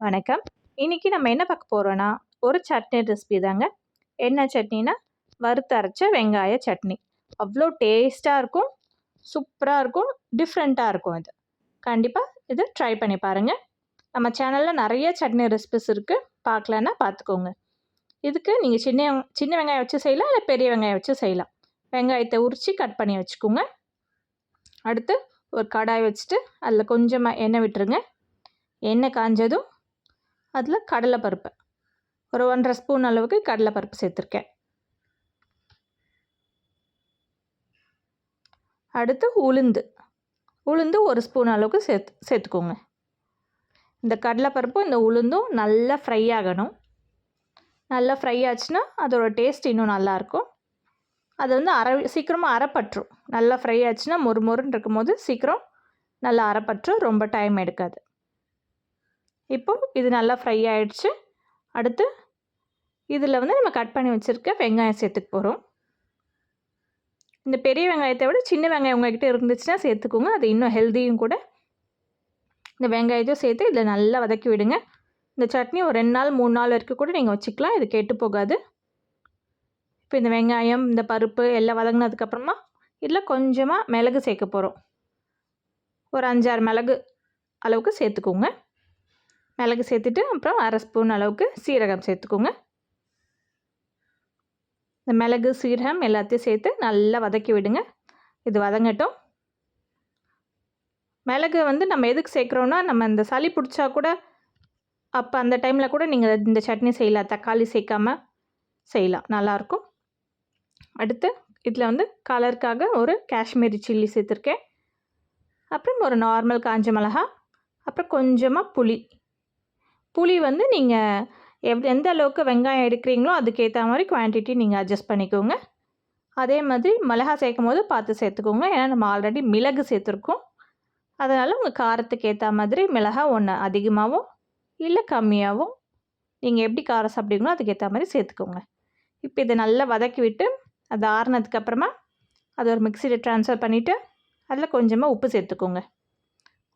வணக்கம். இன்னைக்கு நம்ம என்ன பார்க்க போறோம்னா, ஒரு சட்னி ரெசிபி தாங்க. என்ன சட்னினா, வறுத்து அரைச்ச வெங்காய சட்னி. அவ்வளோ டேஸ்ட்டா இருக்கும். சூப்பரா இருக்கும். டிஃப்ரெண்ட்டா இருக்கும் இது. கண்டிப்பா இத ட்ரை பண்ணி பாருங்க. நம்ம சேனல்ல நெறைய சட்னி ரெசிபிஸ் இருக்கு. பார்க்கலன்னா பார்த்துக்கோங்க. இதுக்கு நீங்க சின்ன வெங்காயம் வச்சு செய்யலாம், இல்ல பெரிய வெங்காயம் வச்சு செய்யலாம். வெங்காயத்த உரிச்சு கட் பண்ணி வச்சுக்கோங்க. அடுத்து ஒரு கடாய் வச்சுட்டு, அதில கொஞ்சமா எண்ணெய் விட்டுருங்க. எண்ணெய் காஞ்சதும் அதில் கடலைப்பருப்பு ஒரு 1½ ஸ்பூன் அளவுக்கு கடலைப்பருப்பு சேர்த்துருக்கேன். அடுத்து உளுந்து 1 ஸ்பூன் அளவுக்கு சேர்த்துக்கோங்க. இந்த கடலைப்பருப்பும் இந்த உளுந்தும் நல்லா ஃப்ரை ஆகணும். நல்லா ஃப்ரை ஆச்சுன்னா அதோட டேஸ்ட் இன்னும் நல்லாயிருக்கும். அது வந்து சீக்கிரமாக அரைப்பற்றும். நல்லா ஃப்ரை ஆச்சுன்னா மொறுமொறுன்னு இருக்கும்போது சீக்கிரம் நல்லா அரைப்பற்றும். ரொம்ப டைம் எடுக்காது. இப்போ இது நல்லா ஃப்ரை ஆகிடுச்சு. அடுத்து இதில் வந்து நம்ம கட் பண்ணி வச்சுருக்க வெங்காயம் சேர்த்துக்க போகிறோம். இந்த பெரிய வெங்காயத்தை விட சின்ன வெங்காயம் உங்கள்கிட்ட இருந்துச்சுன்னா சேர்த்துக்கோங்க. அது இன்னும் ஹெல்த்தியும் கூட. இந்த வெங்காயத்தையும் சேர்த்து இதில் நல்லா வதக்கி விடுங்க. இந்த சட்னி ஒரு 2 நாள் 3 நாள் வரைக்கும் கூட நீங்கள் வச்சுக்கலாம். இது கெட்டு போகாது. இப்போ இந்த வெங்காயம், இந்த பருப்பு எல்லாம் வதங்கினதுக்கப்புறமா இதில் கொஞ்சமாக மிளகு சேர்க்க போகிறோம். ஒரு 5-6 மிளகு அளவுக்கு சேர்த்துக்கோங்க. மிளகு சேர்த்துட்டு அப்புறம் 1/2 ஸ்பூன் அளவுக்கு சீரகம் சேர்த்துக்கோங்க. இந்த மிளகு, சீரகம் எல்லாத்தையும் சேர்த்து நல்லா வதக்கி விடுங்க. இது வதங்கட்டும். மிளகு வந்து நம்ம எதுக்கு சேர்க்குறோன்னா, நம்ம இந்த சளி பிடிச்சா கூட அப்போ அந்த டைமில் கூட நீங்கள் இந்த சட்னி செய்யலாம். தக்காளி சேர்க்காம செய்யலாம், நல்லாயிருக்கும். அடுத்து இதில் வந்து கலருக்காக ஒரு காஷ்மீரி சில்லி சேர்த்துருக்கேன். அப்புறம் ஒரு நார்மல் காஞ்ச மிளகா, அப்புறம் கொஞ்சமாக புளி வந்து நீங்கள் எந்த அளவுக்கு வெங்காயம் எடுக்கிறீங்களோ அதுக்கேற்ற மாதிரி குவான்டிட்டி நீங்கள் அட்ஜஸ்ட் பண்ணிக்கோங்க. அதே மாதிரி மிளகா சேர்க்கும் போது பார்த்து சேர்த்துக்கோங்க. ஏன்னா நம்ம ஆல்ரெடி மிளகு சேர்த்துருக்கோம். அதனால் உங்கள் காரத்துக்கு ஏற்ற மாதிரி மிளகா ஒன்று அதிகமாகவோ இல்லை கம்மியாகவோ நீங்கள் எப்படி காரம் சாப்பிடுவீங்களோ அதுக்கேற்ற மாதிரி சேர்த்துக்கோங்க. இப்போ இதை நல்லா வதக்கி விட்டு அது ஆறுனதுக்கப்புறமா அதை ஒரு மிக்சியில் ட்ரான்ஸ்ஃபர் பண்ணிவிட்டு அதில் கொஞ்சமாக உப்பு சேர்த்துக்கோங்க.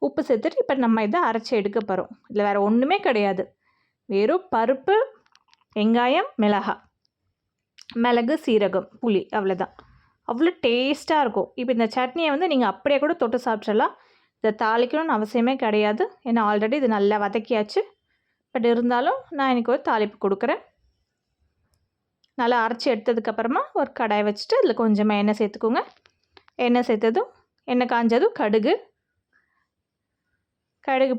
உப்பு சேர்த்துட்டு இப்போ நம்ம இதை அரைச்சி எடுக்க போகிறோம். இதில் வேறு ஒன்றுமே கிடையாது. வெறும் பருப்பு, வெங்காயம், மிளகு, சீரகம், புளி, அவ்வளோதான். அவ்வளோ டேஸ்ட்டாக இருக்கும். இப்போ இந்த சட்னியை வந்து நீங்கள் அப்படியே கூட தொட்டு சாப்பிட்றலாம். இதை தாளிக்கணும்னு அவசியமே கிடையாது. ஏன்னா ஆல்ரெடி இது நல்லா வதக்கியாச்சு. பட் இருந்தாலும் நான் இன்றைக்கி ஒரு தாளிப்பு கொடுக்குறேன். நல்லா அரைச்சி எடுத்ததுக்கப்புறமா ஒரு கடாய் வச்சுட்டு அதில் கொஞ்சமாக எண்ணெய் சேர்த்துக்கோங்க. எண்ணெய் சேர்த்ததும் எண்ணெய் காஞ்சதும் கடுகு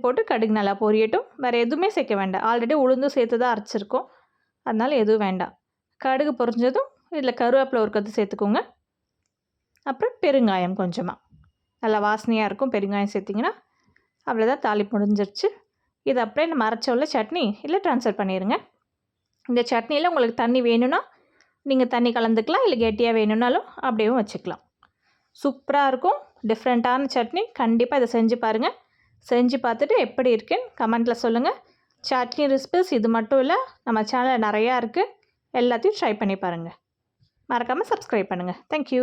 போட்டு கடுகு நல்லா பொரியட்டும். வேறு எதுவுமே சேர்க்க வேண்டாம். ஆல்ரெடி உளுந்தும் சேர்த்து தான் அரைச்சிருக்கோம். அதனால் எதுவும் வேண்டாம். கடுகு பொரிஞ்சதும் இதில் கருவேப்பிலை ஒரு கொத்து சேர்த்துக்கோங்க. அப்புறம் பெருங்காயம் கொஞ்சமாக நல்லா வாசனையாக இருக்கும். பெருங்காயம் சேர்த்திங்கன்னா அவ்வளோதான், தாளிப்பு முடிஞ்சிருச்சு. இது அப்படியே நம்ம அரைச்சோல்ல சட்னி இல்லை ட்ரான்ஸ்ஃபர் பண்ணிடுங்க. இந்த சட்னியில் உங்களுக்கு தண்ணி வேணும்னா நீங்கள் தண்ணி கலந்துக்கலாம். இல்லை கெட்டியாக வேணும்னாலும் அப்படியும் வச்சுக்கலாம். சூப்பராக இருக்கும். டிஃப்ரெண்ட்டான சட்னி. கண்டிப்பாக இதை செஞ்சு பாருங்கள். செஞ்சு பார்த்துட்டு எப்படி இருக்குன்னு கமெண்ட்டில் சொல்லுங்கள். சட்னி ரெசிபிஸ் இது மட்டும் இல்லை, நம்ம சேனலில் நிறையா இருக்குது. எல்லாத்தையும் ட்ரை பண்ணி பாருங்கள். மறக்காமல் சப்ஸ்கிரைப் பண்ணுங்கள். தேங்க்யூ.